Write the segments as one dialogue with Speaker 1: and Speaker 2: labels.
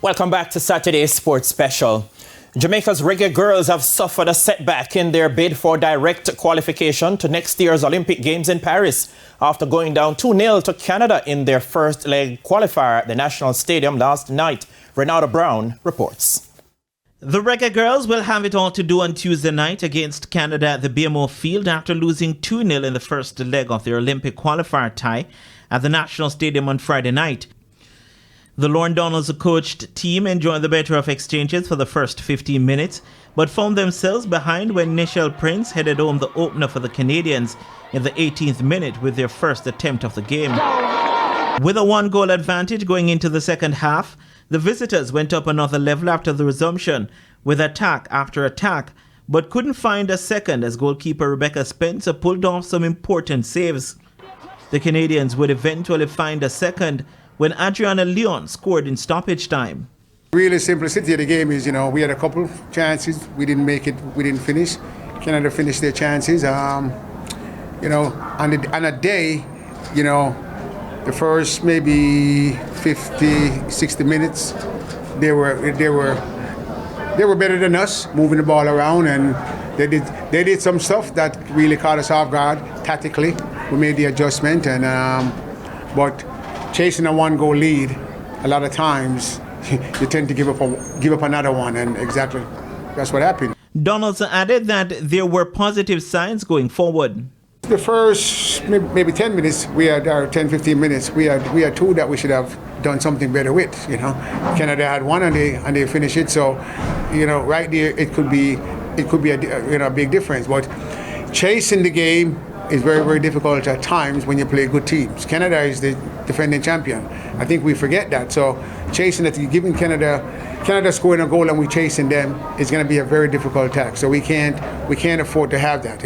Speaker 1: Welcome back to Saturday's Sports Special. Jamaica's Reggae Girlz have suffered a setback in their bid for direct qualification to next year's Olympic Games in Paris after going down 2-0 to Canada in their first leg qualifier at the National Stadium last night. Renata Brown reports.
Speaker 2: The Reggae Girlz will have it all to do on Tuesday night against Canada at the BMO Field after losing 2-0 in the first leg of their Olympic qualifier tie at the National Stadium on Friday night. The Lorne Donalds-coached team enjoyed the better of exchanges for the first 15 minutes, but found themselves behind when Nichelle Prince headed home the opener for the Canadians in the 18th minute with their first attempt of the game. With a 1-goal advantage going into the second half, the visitors went up another level after the resumption with attack after attack, but couldn't find a second as goalkeeper Rebecca Spencer pulled off some important saves. The Canadians would eventually find a second when Adriana Leon scored in stoppage time.
Speaker 3: Really simplicity of the game is, we had a couple chances, we didn't make it, we didn't finish. Canada finished their chances. On a day, the first maybe 50, 60 minutes, they were better than us, moving the ball around, and they did some stuff that really caught us off guard tactically. We made the adjustment, and but chasing a 1-goal lead, a lot of times you tend to give up another one, and exactly that's what happened.
Speaker 2: Donaldson added that there were positive signs going forward.
Speaker 3: The first maybe 10 minutes, we had our 10-15 minutes, we had two that we should have done something better with. Canada had one and they finished it. So, right there it could be a big difference. But chasing the game is very, very difficult at times when you play good teams. Canada is the defending champion. I think we forget that. So chasing it, giving Canada scoring a goal and we chasing them is going to be a very difficult task. So we can't afford to have that.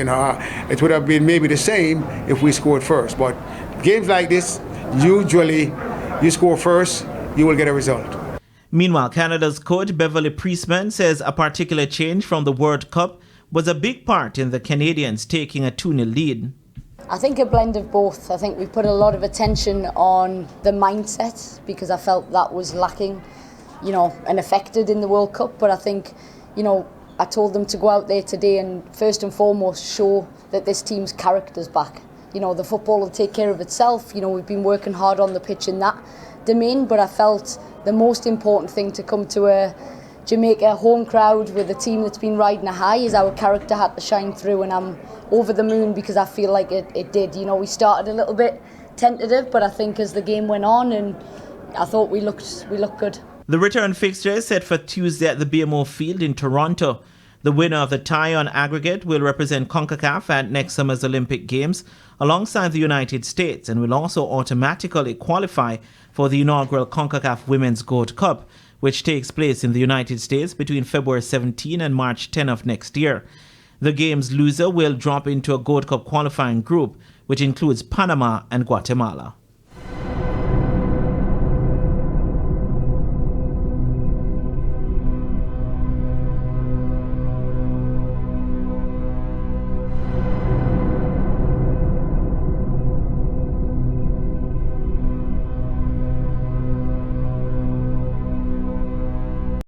Speaker 3: It would have been maybe the same if we scored first. But games like this, usually you score first, you will get a result.
Speaker 2: Meanwhile, Canada's coach Beverly Priestman says a particular change from the World Cup was a big part in the Canadians taking a 2-0 lead.
Speaker 4: I think a blend of both. I think we put a lot of attention on the mindset because I felt that was lacking, and affected in the World Cup. But I think, I told them to go out there today and first and foremost show that this team's character's back. The football will take care of itself. We've been working hard on the pitch in that domain, but I felt the most important thing to come to a Jamaica home crowd with a team that's been riding a high is our character had to shine through, and I'm over the moon because I feel like it did. We started a little bit tentative, but I think as the game went on, and I thought we looked good.
Speaker 2: The return fixture is set for Tuesday at the BMO Field in Toronto. The winner of the tie on aggregate will represent CONCACAF at next summer's Olympic Games alongside the United States and will also automatically qualify for the inaugural CONCACAF Women's Gold Cup, which takes place in the United States between February 17 and March 10 of next year. The game's loser will drop into a Gold Cup qualifying group, which includes Panama and Guatemala.